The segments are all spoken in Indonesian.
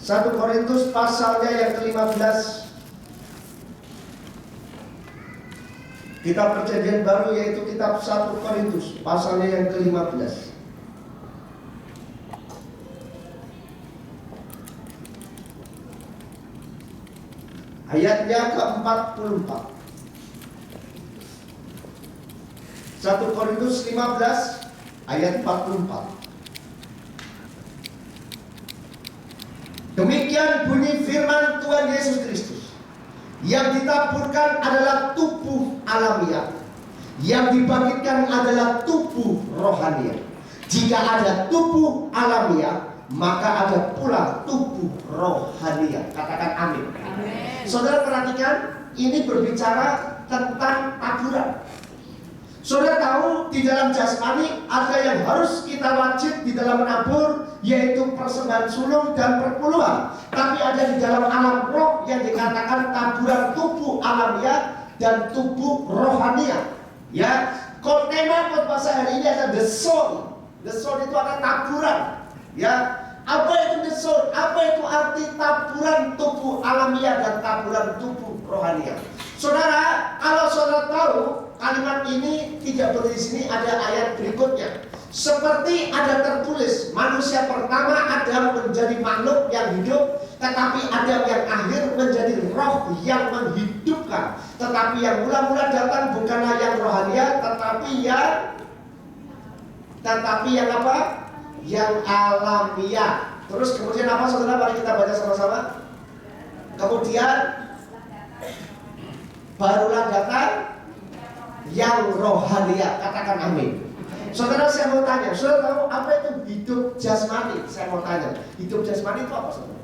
1 Korintus pasalnya yang ke-15. Kitab Perjanjian Baru yaitu kitab 1 Korintus pasalnya yang ke-15. Ayatnya ke-44. 1 Korintus 15 ayat 44. Demikian bunyi firman Tuhan Yesus Kristus. Yang ditaburkan adalah tubuh alamiah, yang dibangkitkan adalah tubuh rohaniah. Jika ada tubuh alamiah, maka ada pula tubuh rohaniah. Katakan amin. Amin. Saudara perhatikan, ini berbicara tentang taburan. Saudara tahu di dalam jasmani ada yang harus kita wajib di dalam menabur, yaitu persembahan sulung dan perpuluhan. Tapi ada di dalam alam roh yang dikatakan taburan tubuh alamiah dan tubuh rohaniah. Ya, tema khotbah hari ini adalah the soul. The soul itu adalah taburan. Ya, apa itu the soul? Apa itu arti taburan tubuh alamiah dan taburan tubuh rohaniah? Saudara, kalau saudara tahu kalimat ini tidak boleh di sini, ada ayat berikutnya. Seperti ada tertulis, manusia pertama Adam menjadi makhluk yang hidup, tetapi Adam yang akhir menjadi roh yang menghidupkan. Tetapi yang mula-mula datang bukanlah yang rohania, tetapi yang apa? Yang alamiah. Terus kemudian apa saudara? Mari kita baca sama-sama. Kemudian barulah datang yang rohania. Katakan amin. Saudara, saya mau tanya, saudara tahu apa itu hidup jasmani? Saya mau tanya, hidup jasmani itu apa saudara?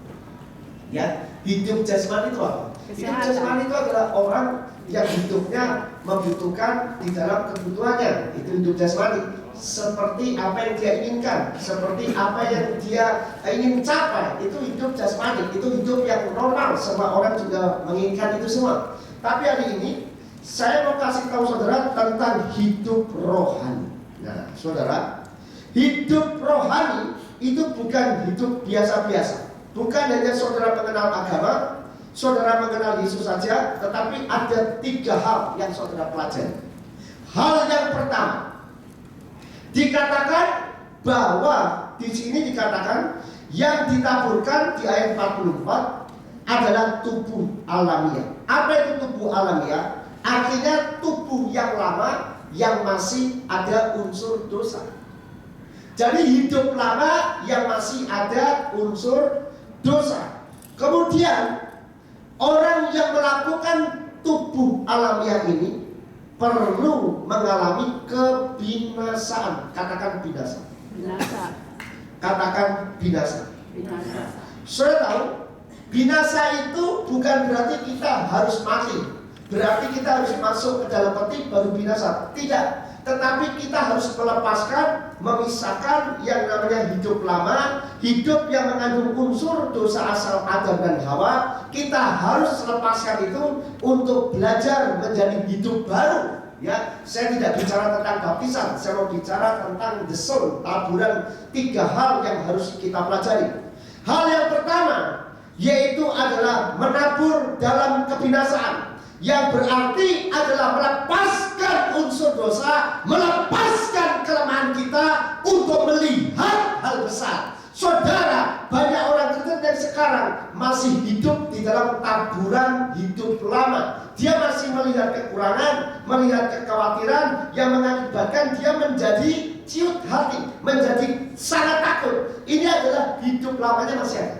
Ya, hidup jasmani itu apa? Hidup jasmani itu adalah orang yang hidupnya membutuhkan di dalam kebutuhannya. Itu hidup jasmani. Seperti apa yang dia inginkan, seperti apa yang dia ingin capai, itu hidup jasmani. Itu hidup yang normal, semua orang juga menginginkan itu semua. Tapi hari ini saya mau kasih tahu saudara tentang hidup rohani. Nah, saudara, hidup rohani itu bukan hidup biasa-biasa. Bukan hanya saudara mengenal agama, saudara mengenal Yesus saja, tetapi ada 3 hal yang saudara pelajari. Hal yang pertama, dikatakan bahwa di sini dikatakan yang ditaburkan di ayat 44 adalah tubuh alamiah. Apa itu tubuh alamiah? Artinya tubuh yang lama yang masih ada unsur dosa. Jadi hidup lama yang masih ada unsur dosa. Kemudian orang yang melakukan tubuh alamiah ini perlu mengalami kebinasaan. Katakan binasa. Binasa. Katakan binasa. Binasa. Saudara tahu, binasa itu bukan berarti kita harus mati, berarti kita harus masuk ke dalam peti baru binasa. Tidak, tetapi kita harus melepaskan, memisahkan yang namanya hidup lama, hidup yang mengandung unsur dosa asal Adam dan Hawa. Kita harus lepaskan itu untuk belajar menjadi hidup baru. Ya, saya tidak bicara tentang baptisan, saya mau bicara tentang the soul, taburan 3 hal yang harus kita pelajari. Hal yang pertama yaitu adalah menabur dalam kebinasaan, yang berarti adalah melepaskan unsur dosa, melepaskan kelemahan kita untuk melihat hal besar. Saudara, banyak orang Kristen yang sekarang masih hidup di dalam taburan hidup lama. Dia masih melihat kekurangan, melihat kekhawatiran yang mengakibatkan dia menjadi ciut hati, menjadi sangat takut. Ini adalah hidup lamanya masih ada.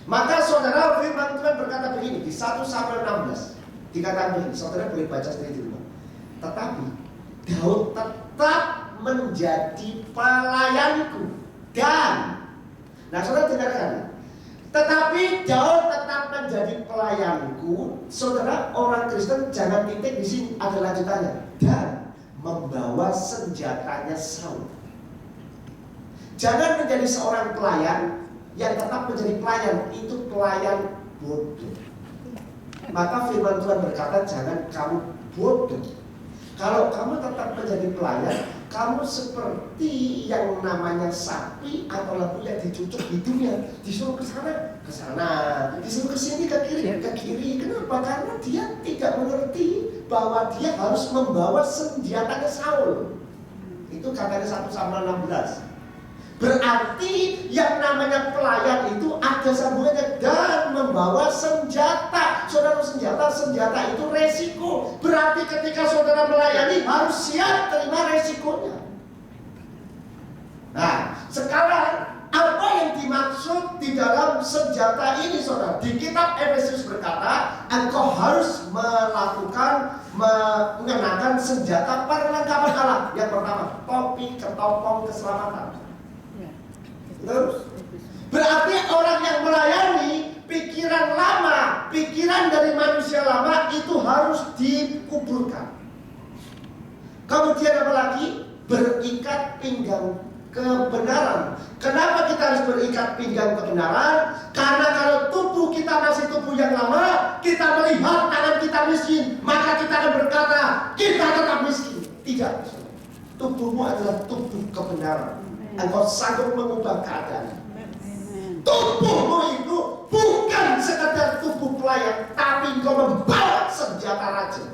Maka saudara, firman Tuhan berkata begini di 1 Samuel 16. Dikatakan begini, saudara boleh baca sendiri di rumah. Tetapi Daud tetap menjadi pelayanku dan, nah saudara dengarkan, tetapi Daud tetap menjadi pelayanku. Saudara, orang Kristen jangan titik di sini, ada lanjutannya, dan membawa senjatanya Saul. Jangan menjadi seorang pelayan yang tetap menjadi pelayan, itu pelayan bodoh. Maka firman Tuhan berkata, jangan kamu bodoh. Kalau kamu tetap menjadi pelayan, kamu seperti yang namanya sapi atau lembu yang dicucuk hidungnya, disuruh ke sana, disuruh ke sini, ke kiri. Kenapa? Karena dia tidak mengerti bahwa dia harus membawa senjatanya Saul. Itu katanya 1 Samuel 16. Berarti yang namanya pelayan itu ada sambungannya dan membawa senjata. Saudara, senjata itu resiko. Berarti ketika saudara melayani harus siap terima resikonya. Nah, sekarang apa yang dimaksud di dalam senjata ini, saudara? Di kitab Efesus berkata, engkau harus mengenakan senjata perlengkapan Allah. Yang pertama, topi, ketopong, keselamatan. Terus, berarti orang yang melayani, pikiran lama, pikiran dari manusia lama itu harus dikuburkan. Kemudian apa lagi? Berikat pinggang kebenaran. Kenapa kita harus berikat pinggang kebenaran? Karena kalau tubuh kita masih tubuh yang lama, kita melihat tangan kita miskin, maka kita akan berkata, kita tetap miskin. Tidak. Tubuhmu adalah tubuh kebenaran. Engkau sanggup mengubah keadaan. Tubuhmu itu bukan sekadar tubuh pelayan, tapi engkau membawa senjata raja.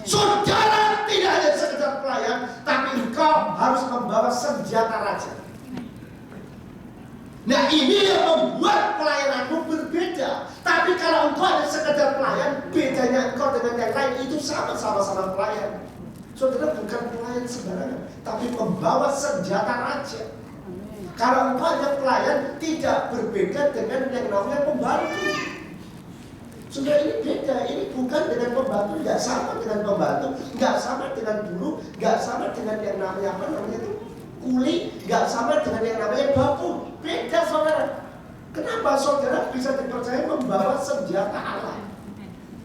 Saudara tidak hanya sekedar pelayan, tapi engkau harus membawa senjata raja. Nah, ini yang membuat pelayananmu berbeda. Tapi kalau engkau hanya sekedar pelayan, bedanya engkau dengan yang lain itu sama-sama pelayan. Saudara bukan pelayan sembarangan, tapi membawa senjata raja. Kalau engkau hanya pelayan, tidak berbeda dengan yang namanya pembantu. Saudara, ini beda. Ini bukan dengan pembantu, nggak sama dengan pembantu, nggak sama dengan guru, nggak sama dengan yang namanya itu kuli, nggak sama dengan yang namanya bapu. Beda, saudara. Kenapa saudara bisa dipercaya membawa senjata Allah?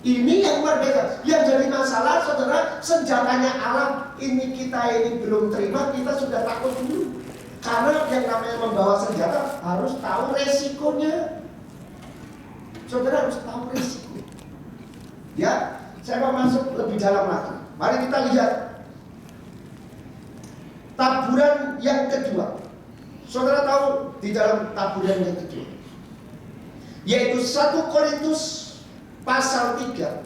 Ini yang luar biasa. Yang jadi masalah, saudara, senjatanya Allah ini kita belum terima, kita sudah takut dulu. Karena yang namanya membawa senjata harus tahu resikonya. Saudara harus tahu resiko. Ya, saya mau masuk lebih dalam lagi. Mari kita lihat taburan yang kedua. Saudara tahu di dalam taburan yang kedua, yaitu 1 Korintus pasal 3.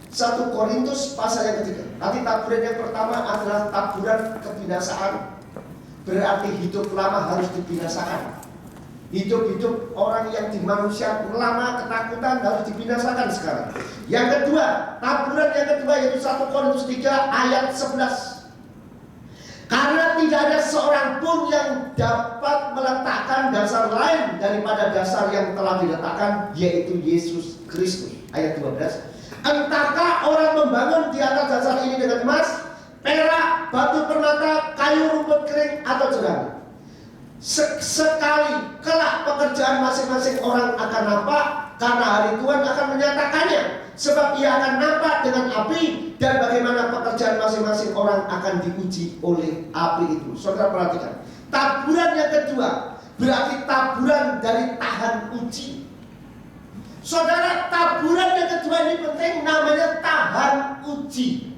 1 Korintus pasal yang ketiga. Nanti taburan yang pertama adalah taburan kebinasaan. Berarti hidup lama harus dibinasakan. Hidup orang yang di manusia lama ketakutan harus dibinasakan sekarang. Yang kedua, taburan yang kedua yaitu 1 Korintus 3 ayat 11. Karena tidak ada seorang pun yang dapat meletakkan dasar lain daripada dasar yang telah diletakkan, yaitu Yesus Kristus. Ayat 12. Entahkah orang membangun di atas dasar ini dengan emas, perak, batu permata, kayu rumput kering, atau jerami. Sekali kelak pekerjaan masing-masing orang akan nampak, karena hari Tuhan akan menyatakannya. Sebab ia akan nampak dengan api, dan bagaimana pekerjaan masing-masing orang akan diuji oleh api itu. Saudara perhatikan, taburan yang kedua berarti taburan dari tahan uji. Saudara, taburan yang kedua ini penting, namanya tahan uji.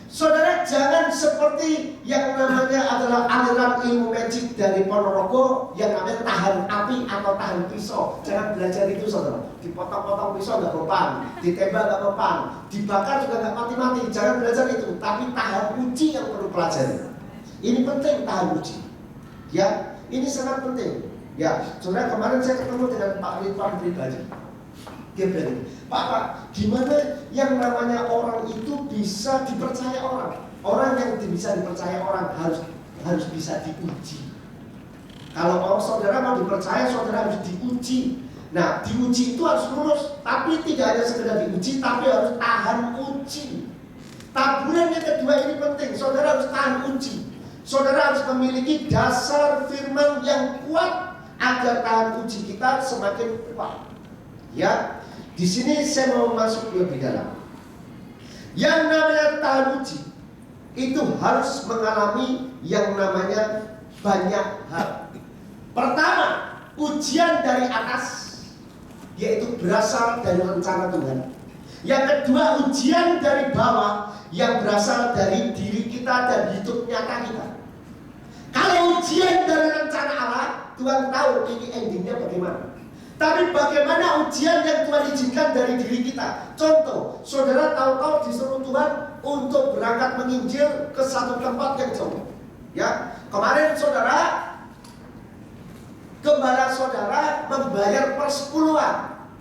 Saudara jangan seperti yang namanya adalah aliran ilmu magic dari Ponorogo yang namanya tahan api atau tahan pisau. Jangan belajar itu, saudara. Dipotong-potong pisau nggak mempan, ditembak nggak mempan, dibakar juga nggak mati-mati. Jangan belajar itu. Tapi tahan uji yang perlu pelajari. Ini penting, tahan uji. Ya, ini sangat penting. Ya, saudara, kemarin saya ketemu dengan Pak Ridwan pribadi. Dia bilang, Pak, gimana yang namanya orang itu bisa dipercaya orang? Orang yang bisa dipercaya orang harus bisa diuji. Kalau orang saudara mau dipercaya, saudara harus diuji. Nah, diuji itu harus lulus, tapi tidak hanya sekedar diuji, tapi harus tahan uji. Taburan yang kedua ini penting, saudara harus tahan uji. Saudara harus memiliki dasar firman yang kuat agar tahan uji kita semakin kuat. Ya. Di sini saya mau masuk lebih dalam. Yang namanya tahan uji itu harus mengalami yang namanya banyak hal. Pertama, ujian dari atas, yaitu berasal dari rencana Tuhan. Yang kedua, ujian dari bawah yang berasal dari diri kita dan hidup nyata kita. Kalau ujian dari rencana Allah, Tuhan tahu ini endingnya bagaimana. Tapi bagaimana ujian yang Tuhan izinkan dari diri kita? Contoh, saudara tahu-tahu disuruh Tuhan untuk berangkat menginjil ke satu tempat yang jauh. Ya, kemarin saudara, gembala saudara membayar persepuluhan.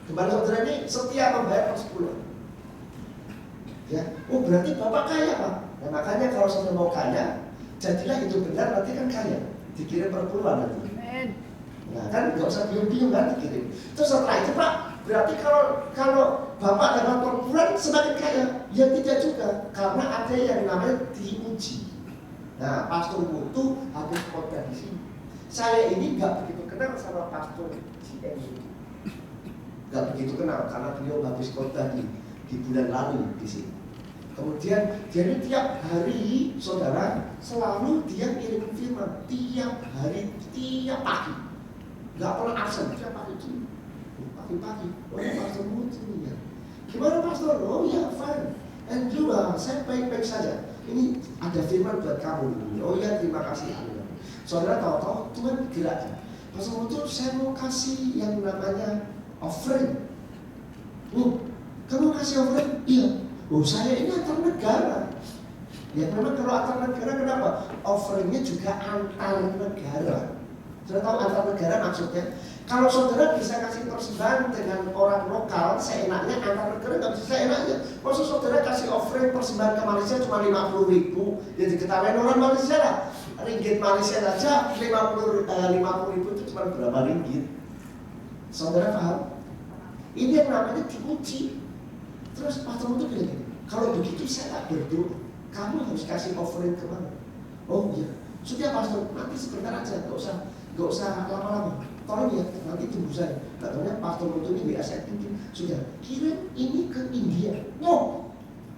Gembala saudara ini setia membayar persepuluhan. Ya, oh berarti Bapak kaya Pak. Nah, makanya kalau saudara mau kaya, jadilah hidup benar, nanti kan kaya. Dikirim perpuluhan nanti. Nah kan nggak usah bingung-bingung kan dikirim. Terus setelah itu Pak, berarti kalau Bapak dapat perpuluhan semakin kaya? Ya tidak juga, karena ada yang namanya diuji. Nah, Pastor Mutu habis khotbah di sini. Saya ini nggak begitu kenal sama Pastor GM ini. Nggak begitu kenal karena beliau habis khotbah di bulan lalu di sini. Kemudian jadi tiap hari saudara selalu dia kirim firman tiap hari, tiap pagi, nggak pernah absen. Tiap pagi itu pagi-pagi, oh ya Pastor Mutu ya. Gimana Pastor? Oh ya fine. And juga saya baik-baik saja. Ini ada firman buat kamu. Oh ya terima kasih. Saudara tahu-tahu Tuhan gerakkan. Pastor Mutu saya mau kasih yang namanya offering. Kamu kasih offering? Iya. Oh saya ini antar negara. Ya memang kalau antar negara kenapa? Offeringnya juga antar negara. Saudara tahu antar negara maksudnya? Kalau saudara bisa kasih persembahan dengan orang lokal seenaknya, antar negara nggak bisa seenaknya. Maksud saudara kasih offering persembahan ke Malaysia cuma 50.000, ya diketahui orang Malaysia lah. Ringgit Malaysia aja 50.000 itu cuma berapa ringgit? Saudara paham? Ini yang namanya diuji. Terus Pastor itu bilang gini, kalau begitu saya tak berdoa, kamu harus kasih offering kemana? Oh iya, sudah Pastor, nanti sebentar aja, gak usah lama-lama. Tolong ya, nanti tunggu saya. Katanya Pastor itu ini WA saya tinggi, sudah kirim ini ke India. No,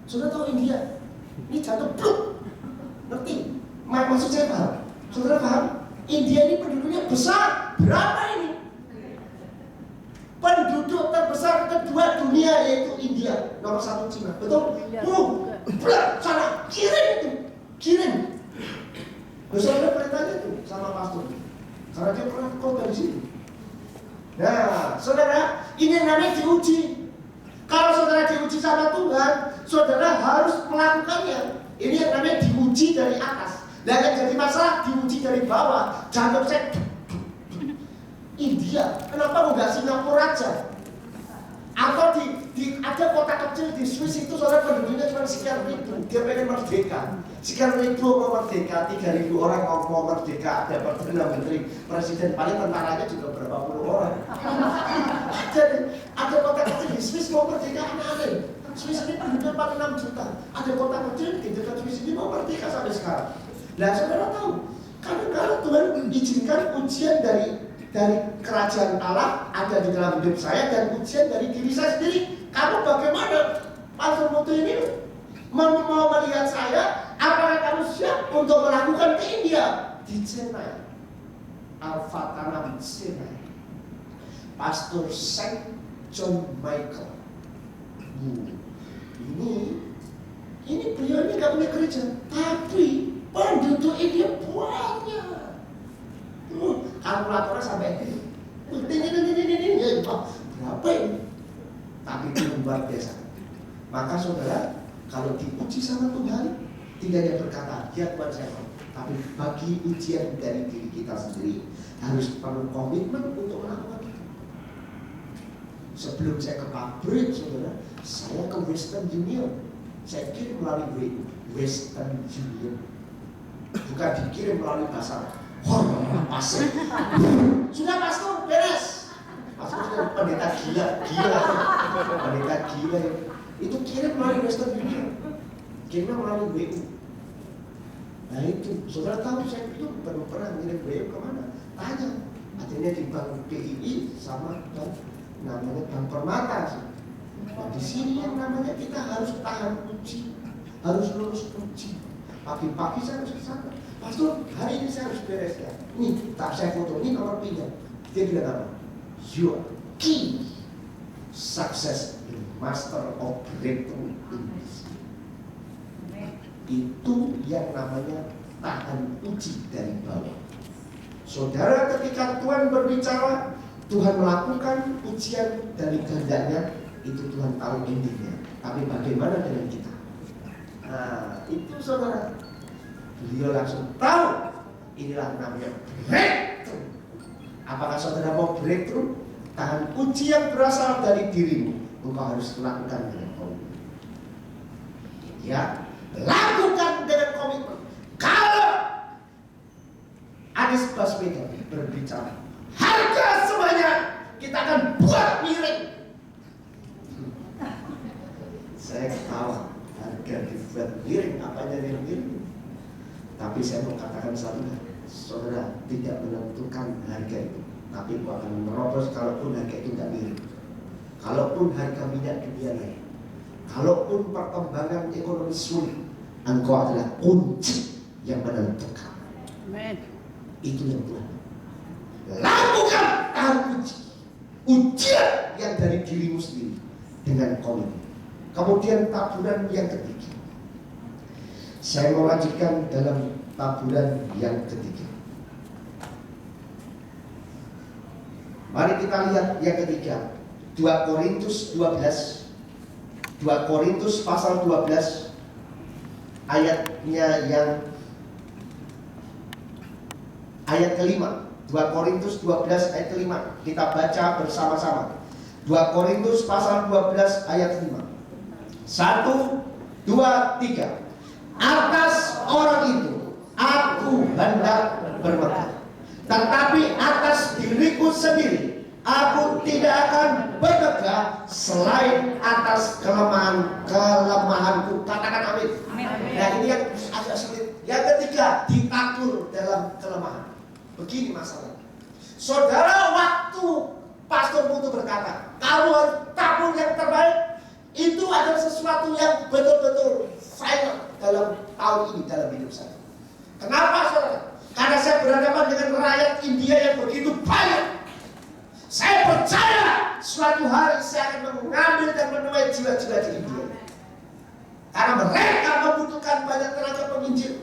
sudah tahu India? Ini jatuh bluk, ngerti? Maksud saya paham? Saudara paham? India ini penduduknya besar, berapa ini? Penduduk terbesar kedua dunia yaitu India, nomor 1 Cina, betul? Sana kirim itu, kirim. Saudara perintahnya itu sama pastor, karena dia pernah khotbah di sini. Nah, saudara, ini namanya diuji. Kalau saudara diuji sama Tuhan, saudara harus melakukannya. Ini yang namanya diuji dari atas. Dan yang jadi masalah diuji dari bawah. Jangan saya India, kenapa enggak Singapura aja? Atau ada kota kecil di Swiss itu saudara penduduknya cuma sekian ribu, dia pengen merdeka. Sekian ribu mau merdeka, 3.000 orang mau merdeka, ada perdana menteri, presiden, paling tentaranya juga berapa puluh orang. Ada kota kecil di Swiss mau merdeka, aneh-aneh. Swiss ini penduduknya 46 juta. Ada kota kecil di dekat Swiss ini mau merdeka sampai sekarang. Nah saudara tahu, kalau Tuhan izinkan ujian dari kerajaan Allah ada di dalam hidup saya dan ujian dari diri saya sendiri. Kamu bagaimana? Pastor Mutu ini mau melihat saya, apakah kamu siap untuk melakukan ke India? Di Chennai, Al-Fatanam Chennai, Pastor Saint John Michael. Ini beliau ini gak punya gereja, tapi penduduk India banyak. Kalkulatornya sampai ini berapa ini? Tapi itu luar biasa. Maka saudara, kalau diuji sama Tuhan, tidak ada berkata, ya Tuhan saya mau. Tapi bagi ujian dari diri kita sendiri, harus perlu komitmen untuk melakukan itu. Sebelum saya ke pabrik, saudara, saya ke Western Union. Saya kirim melalui Western Union. Bukan dikirim melalui pasar. Pasir. Sudah pastor, beres. Pastor sudah pendeta gila. Pendeta gila itu kirim melalui Western Union, kirim melalui WU. Nah itu, saudara tahu saya itu belum pernah ngirim WU kemana? Tanya. Akhirnya di bank BII sama bank namanya Bank Permata. Nah, di sini yang namanya kita harus tahan uji, harus lulus uji. Pagi-pagi saya harus ke sana. Pastor, hari ini saya harus beres ya. Nih, tak saya foto, ini nomor pinjam. Dia bilang apa? You are key. sukses in master of breakthrough in this. Itu yang namanya tahan uji dari bawah. Saudara, ketika Tuhan berbicara, Tuhan melakukan ujian dari kehendaknya, itu Tuhan tahu endingnya. Tapi bagaimana dengan kita? Nah, itu saudara, beliau langsung tahu. Inilah namanya breakthrough. Apakah saudara mau breakthrough? Tahan uji yang berasal dari dirimu, engkau harus lakukan dengan komitmen. Ya, lakukan dengan komitmen. Kalau Anies Baswedan berbicara, harga semuanya kita akan buat miring. Saya ketawa, harga dibuat miring, apanya yang miring? Tapi saya mau katakan satu, saudara tidak menentukan harga itu, tapi aku akan merobos kalaupun harga itu tidak miring. Kalaupun harga minyak dunia naik, kalaupun perkembangan ekonomi sulit, engkau adalah kunci yang menentukan. Amen. Itu yang Tuhan lakukan. Tahan ujian yang dari dirimu sendiri dengan komitmen. Kemudian taburan yang ketiga, saya mau lanjutkan dalam taburan yang ketiga. Mari kita lihat yang ketiga, 2 Korintus 12. 2 Korintus pasal 12 ayatnya yang ayat kelima. 2 Korintus 12 ayat kelima. Kita baca bersama-sama. 2 Korintus pasal 12 ayat 5. 1, 2, 3. Atas orang itu aku hendak bermegah, tetapi atas diriku sendiri aku tidak akan bermegah selain atas kelemahanku. Katakan amin. Nah, ini yang agak sulit. Yang ketiga, ditabur dalam kelemahan. Begini masalah. Saudara, waktu Pastor Putu berkata, kalau tabur yang terbaik itu adalah sesuatu yang betul-betul final dalam tahun ini, dalam hidup saya. Kenapa, saudara? Karena saya berhadapan dengan rakyat India yang begitu banyak. Saya percaya suatu hari saya akan mengambil dan menuai jiwa-jiwa di India. Karena mereka membutuhkan banyak tenaga penginjil.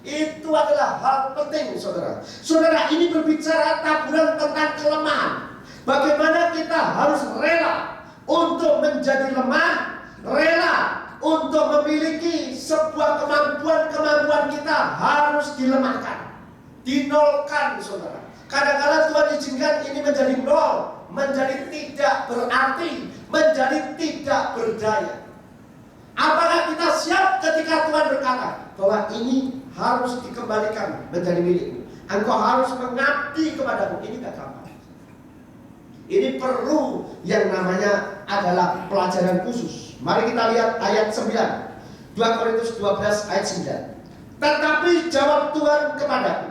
Itu adalah hal penting, saudara. Saudara, ini berbicara taburan tentang kelemahan. Bagaimana kita harus rela untuk menjadi lemah, rela untuk memiliki sebuah kemampuan kita harus dilemahkan, dinolkan, saudara. Kadang-kadang Tuhan izinkan ini menjadi nol, menjadi tidak berarti, menjadi tidak berdaya. Apakah kita siap ketika Tuhan berkata bahwa ini harus dikembalikan menjadi milikmu, engkau harus mengabdi kepadaku? Ini tidak gampang. Ini perlu yang namanya adalah pelajaran khusus. Mari kita lihat ayat 9. 2 Korintus 12 ayat 9. Tetapi jawab Tuhan kepadaku,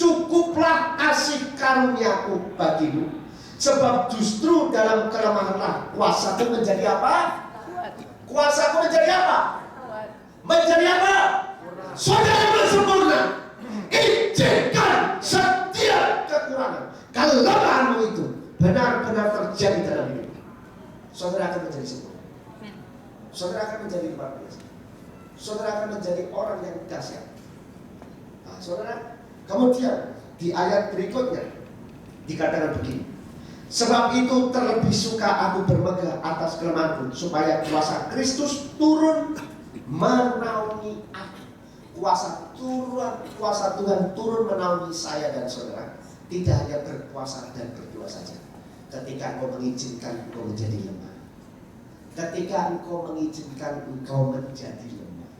cukuplah kasih karuniaku bagimu, sebab justru dalam kelemahanlah kuasaku menjadi apa? Kuasaku menjadi apa? Menjadi apa? Saudara bersempurna. Izinkan setiap kekurangan, kelemahanmu itu benar-benar terjadi dalam hidup. Saudara akan menjadi sempurna. Saudara akan menjadi luar biasa. Saudara akan menjadi orang yang dahsyat. Nah, saudara, kemudian di ayat berikutnya dikatakan begini, sebab itu terlebih suka aku bermegah atas kelemahanku, supaya kuasa Kristus turun menaungi aku. Kuasa Tuhan turun menaungi saya dan saudara. Tidak hanya berkuasa dan berdua saja. Ketika engkau mengizinkan engkau menjadi lemah, ketika engkau mengizinkan engkau menjadi lemah.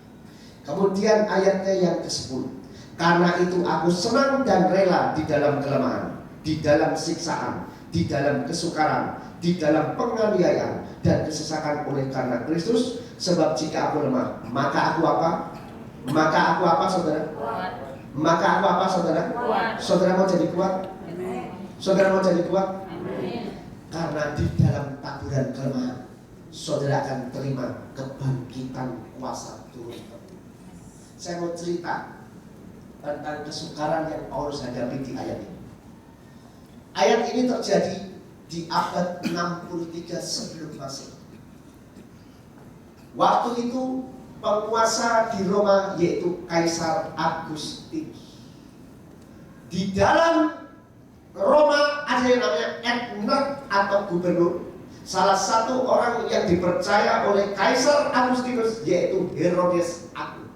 Kemudian ayatnya yang ke-10. Karena itu aku senang dan rela di dalam kelemahan, di dalam siksaan, di dalam kesukaran, di dalam penganiayaan dan kesesakan oleh karena Kristus. Sebab jika aku lemah, maka aku apa? Maka aku apa, saudara? Kuat. Maka aku apa, saudara? Kuat. Saudara mau jadi kuat? Amen. Saudara mau jadi kuat? Amen. Karena di dalam taburan kelemahan, saudara akan terima kebangkitan kuasa Tuhan. Saya mau cerita tentang kesukaran yang Paulus hadapi di ayat ini. Ayat ini terjadi di abad 63 sebelum Masehi. Waktu itu penguasa di Roma yaitu Kaisar Agustinus. Di dalam Roma ada yang namanya etnark atau gubernur. Salah satu orang yang dipercaya oleh Kaisar Agustinus yaitu Herodes Agung.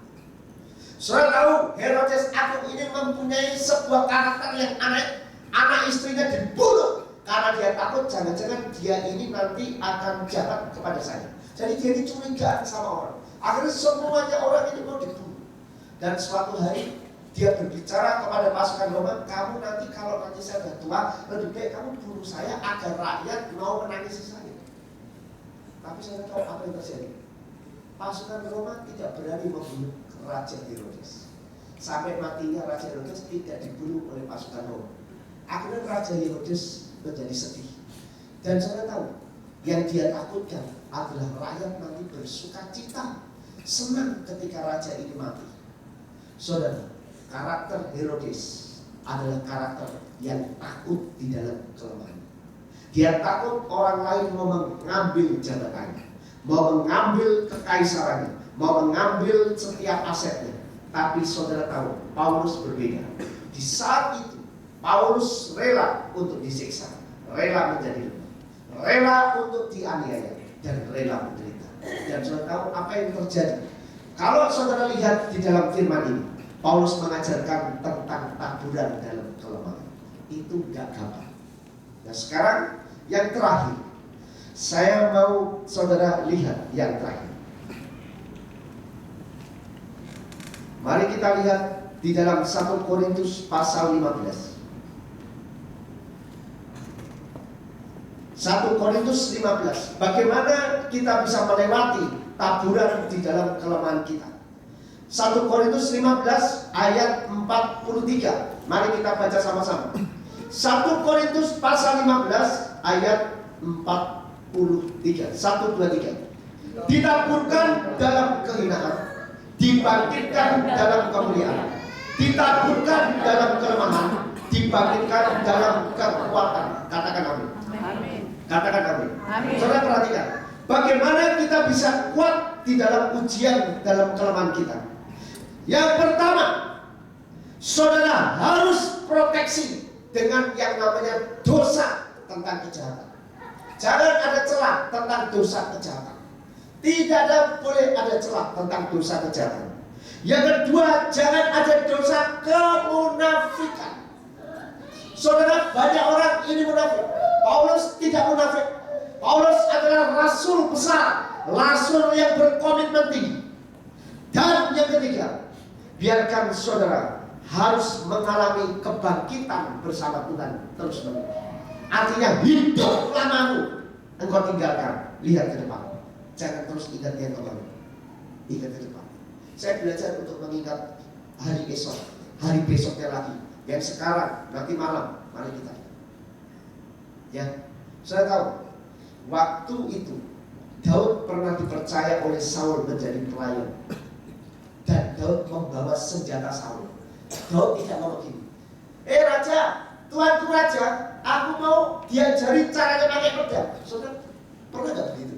Saudara tahu Herodes Agung ini mempunyai sebuah karakter yang aneh. Anak istrinya dibunuh karena dia takut jangan-jangan dia ini nanti akan jahat kepada saya. Jadi dia ini curigaan sama orang. Akhirnya semuanya orang itu mau dibunuh. Dan suatu hari dia berbicara kepada pasukan Roma, kamu nanti kalau nanti saya sudah tua, lebih baik kamu bunuh saya agar rakyat mau menangisi saya. Tapi saya tahu apa yang terjadi. Pasukan Roma tidak berani membunuh Raja Herodes. Sampai matinya Raja Herodes tidak dibunuh oleh pasukan Roma. Akhirnya Raja Herodes menjadi sedih. Dan saya tahu yang dia takutkan adalah rakyat nanti bersuka cita, senang ketika raja ini mati. Saudara, karakter Herodes adalah karakter yang takut di dalam kelemahan. Dia takut orang lain mau mengambil jabatannya, mau mengambil kekaisarannya, mau mengambil setiap asetnya. Tapi saudara tahu, Paulus berbeda. Di saat itu, Paulus rela untuk disiksa, rela menjadi lemah, rela untuk dianiaya, dan rela menderita. Dan saudara tahu apa yang terjadi? Kalau saudara lihat di dalam firman ini, Paulus mengajarkan tentang taburan dalam kelemahan. Itu gak gampang. Nah sekarang yang terakhir, saya mau saudara lihat yang terakhir. Mari kita lihat di dalam 1 Korintus pasal 15. 1 Korintus 15. Bagaimana kita bisa melewati taburan di dalam kelemahan kita? 1 Korintus 15 ayat 43. Mari kita baca sama-sama. 1 Korintus pasal 15 ayat 43. 1, 2, 3. Ditaburkan dalam kehinaan, dibangkitkan dalam kemuliaan. Ditaburkan dalam kelemahan, dibangkitkan dalam kekuatan. Katakan amin. Amin. Katakan amin. Amin. Saudara perhatikan, bagaimana kita bisa kuat di dalam ujian dalam kelemahan kita. Yang pertama, saudara harus proteksi dengan yang namanya dosa tentang kejahatan. Jangan ada celah tentang dosa kejahatan. Tidak boleh ada celah tentang dosa kejahatan. Yang kedua, jangan ada dosa kemunafikan. Saudara, banyak orang ini munafik. Paulus tidak munafik. Paulus adalah rasul besar, rasul yang berkomitmen tinggi. Dan yang ketiga, biarkan saudara harus mengalami kebangkitan bersama Tuhan terus menerus. Artinya hidup lamamu engkau tinggalkan, lihat ke depan. Jangan terus ingat yang kemarin, ingat ke depan. Saya belajar untuk mengingat hari esok, hari besoknya lagi. Yang sekarang, nanti malam, mari kita. Ya, saya tahu waktu itu Daud pernah dipercaya oleh Saul menjadi pelayan, dan Daud membawa senjata Saul. Daud tidak mau begini. Raja, tuanku raja, aku mau diajari caranya pakai pedang. Saudara pernah nggak begitu?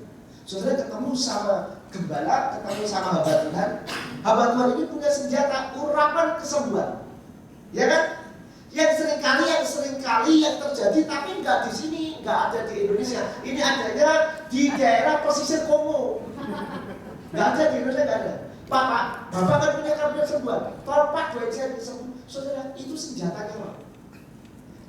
Saudara ketemu sama gembala, ketemu sama hamba Tuhan. Hamba Tuhan ini punya senjata urapan kesembuhan, ya kan? Yang seringkali yang terjadi, tapi nggak di sini, nggak ada di Indonesia. Ini adanya di daerah pesisir Kongo. Nggak ada di Indonesia, nggak ada. Bapak kan punya kabinet sembuhan. Tolpak dua jari sembuh. Saudara, itu senjatanya Pak.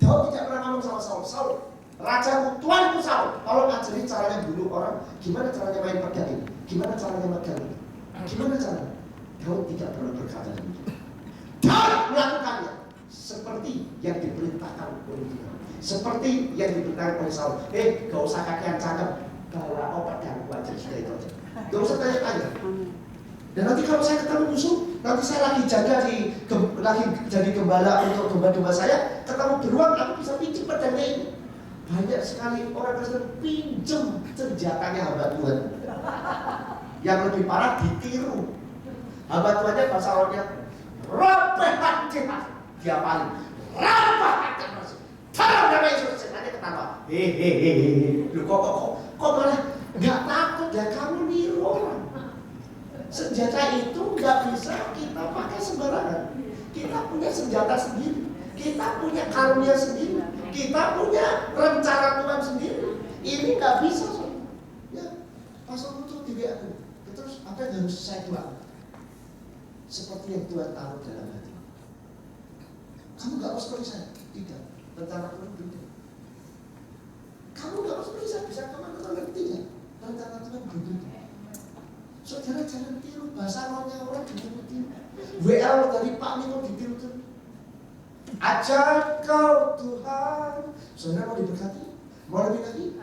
Daud tidak pernah ngomong sama Saul. Saul, rajaku, tuanku Saul, tolong ajarin caranya bunuh orang. Gimana caranya main pedang ini? Gimana caranya megang ini? Gimana caranya? Daud tidak pernah berkata demikian. Daud melakukannya seperti yang diperintahkan oleh Tuhan, seperti yang diperintahkan oleh Saul. Gak usah kakian cakep, bawa obat dan wajah sudah itu aja. Gak usah tanya-tanya. Dan nanti kalau saya ketemu musuh, nanti saya lagi lagi jadi gembala untuk domba-domba saya, ketemu beruang, aku bisa pinjam pedangnya ini. Banyak sekali orang Kristen pinjam senjatanya hamba Tuhan. Yang lebih parah ditiru. Hamba Tuhannya bahasa Arabnya robekan kita. Dia paling rapat masuk. Taruh nama Yesus, nanti ketawa. Hehehe. Loh kok malah nggak takut ya, kamu niru orang. Senjata itu nggak bisa kita pakai sembarangan. Kita punya senjata sendiri. Kita punya karunia sendiri. Kita punya rencana Tuhan sendiri. Ini nggak bisa, so. Ya, pasal itu tidak aku. Terus apa yang harus saya doakan? Seperti yang Tuhan taruh dalam hati. Kamu nggak harus seperti saya. Tidak. Rencana Tuhan beda. Kamu nggak harus seperti saya. Bisa kemana-mana, ngerti ya? Rencana Tuhan berbeda. Saudara jangan tiru bahasa rohnya orang ditiru-tiru. WL dari Pak Nino ditiru-tiru. Ajar kau Tuhan. Saudara mau diberkati? Mau lebih lagi?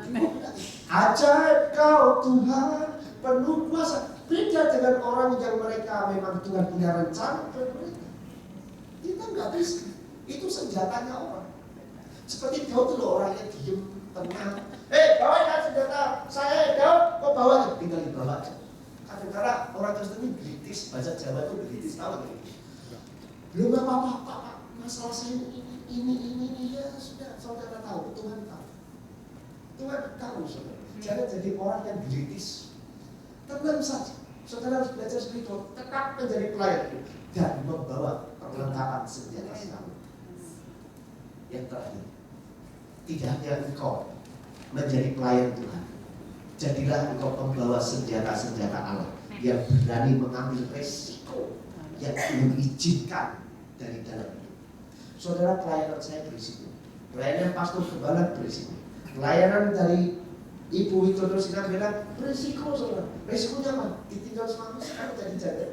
Ajar kau Tuhan penuh kuasa. Beda dengan orang yang mereka memang Tuhan punya rencana buat mereka. Kita nggak bisa. Itu senjatanya orang. Seperti Daud dulu, orangnya diem, tenang. Bawa ya senjata saya, Daud, kok bawa? Tinggal dibawa aja. Kadang-kadang orang Kristen ini British, bahasa Jawa itu British, tahu nggak? Belum apa-apa, masalah saya ini, ya sudah, saudara tahu, Tuhan tahu. Tuhan tahu, saudara. Jangan jadi orang yang British. Tenang saja, saudara harus belajar spiritual, tetap menjadi pelayan dan membawa perlengkapan senjata selalu. Yang terakhir, tidak hanya engkau menjadi pelayan Tuhan, jadilah engkau pembawa senjata-senjata Allah yang berani mengambil resiko yang Tuhan izinkan dari dalam hidup. Saudara, pelayanan saya berisiko, pelayanan pastor gembala berisiko, pelayanan dari Ibu Widodo Sinar bilang berisiko, saudara. Resikonya apa? Ditinggal suami sekarang jadi janda.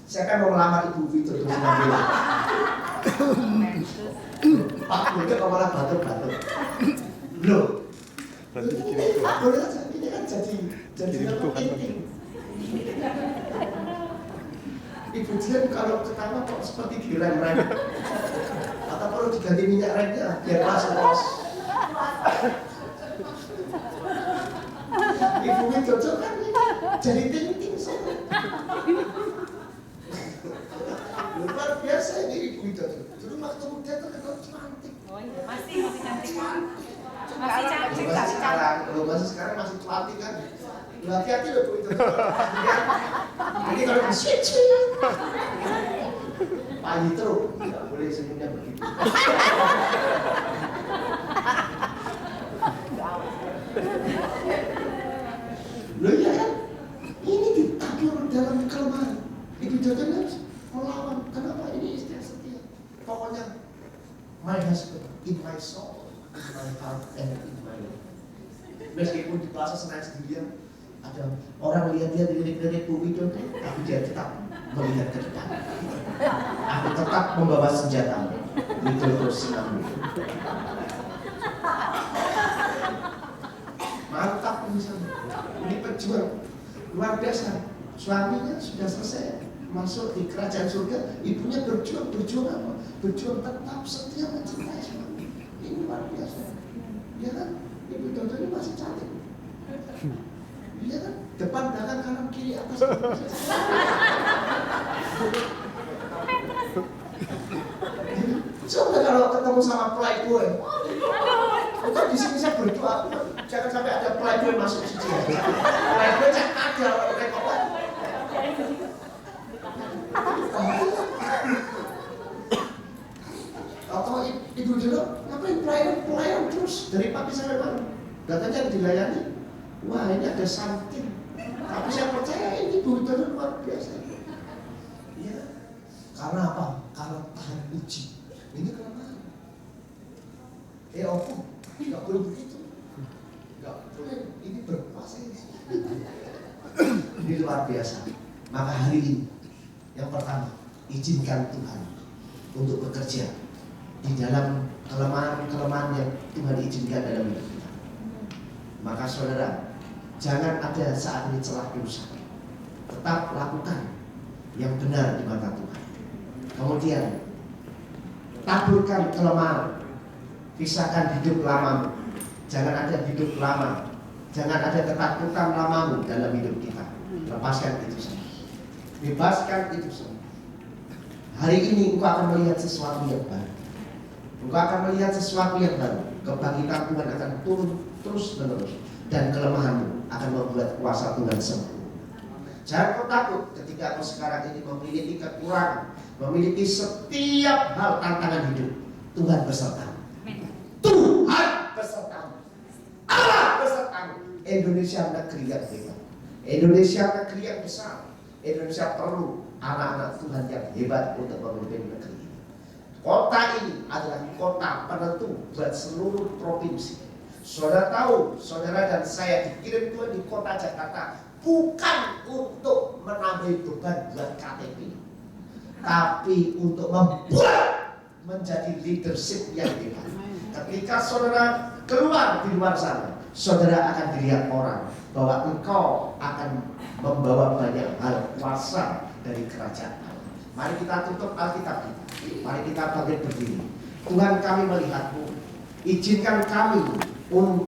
Saya akan mau melamar Ibu Widodo Sinar bilang. Pak Bunda kok malah batuk-batuk. Loh. Boleh aja, ini kan jadi apa penting. Ibu Dian kalau ketawa kok seperti direm-rem. Atau perlu diganti minyak remnya biar pas. Ibu Widodo kan ini jadi ting-ting sama. Luar biasa ini Ibu Widodo. Dulu waktu muda terkenal cantik. Masih cantik. Masih sekarang masih cantik kan. Hati-hati loh Bu Widodo. Ini kalau di-switch. Pak Yitro nggak boleh senyumnya begitu. Loh ya kan? Ini ditabur dalam kelemahan. Ibu Jodan harus melawan. Kenapa? Ini istri setia. Pokoknya my husband in my soul, in my heart, and in my life. Meskipun di plaza Senayan sendirian ada orang lihat dia lirik-lirik Bu Widodo, tapi dia tetap melihat ke depan. Aku tetap membawa senjata. Widodo Sinambi. Mantap misalnya. Ini pejuang luar biasa. Suaminya sudah selesai masuk di kerajaan surga, ibunya berjuang apa? Berjuang tetap setia mencintai suami. Ini luar biasa. Ya kan? Ibu Dodo ini masih cantik. Iya kan? Depan, belakang, kanan, kiri, atas. Coba kalau ketemu sama playboy. Bukan di sini saya berdoa, jangan sampai ada playboy masuk di sini. Playboy cek ada rekopan. Atau Ibu dulu ngapain pelayan terus dari pagi sampai malam. Datanya dilayani. Wah, ini ada something. Tapi saya percaya ini Ibu dulu luar biasa. Iya. Karena apa? Karena tahan uji. Ini kelemahan. Opo, nggak boleh begitu. Nggak boleh. Ini berkuasa ini. Ini luar biasa. Maka hari ini, yang pertama, izinkan Tuhan untuk bekerja di dalam kelemahan-kelemahan yang Tuhan izinkan dalam hidup kita. Maka saudara, jangan ada saat ini celah dosa. Tetap lakukan yang benar di mata Tuhan. Kemudian taburkan kelemahan, pisahkan hidup lamamu. Jangan ada hidup lama, jangan ada ketakutan lamamu dalam hidup kita. Lepaskan itu semua, bebaskan itu semua. Hari ini engkau akan melihat sesuatu yang baru. Engkau akan melihat sesuatu yang baru. Kebangkitan Tuhan akan turun terus menerus, dan kelemahanmu akan membuat kuasa Tuhan sembuh. Jangan kau takut ketika kau sekarang ini memiliki kekurangan, memiliki setiap hal tantangan hidup. Tuhan besertamu. Tuhan besertamu. Allah besertamu. Indonesia negeri yang hebat. Indonesia negeri yang besar. Indonesia perlu anak-anak Tuhan yang hebat untuk memimpin negeri ini. Kota ini adalah kota penentu buat seluruh provinsi. Saudara tahu, saudara dan saya dikirim Tuhan di kota Jakarta bukan untuk menambah beban buat KTP, tapi untuk membuat menjadi leadership yang hebat. Ketika saudara keluar di luar sana, saudara akan dilihat orang bahwa engkau akan membawa banyak hal kuasa dari kerajaan Allah. Mari kita tutup Alkitab kita. Mari kita bangkit berdiri. Tuhan, kami melihatmu. Izinkan kami untuk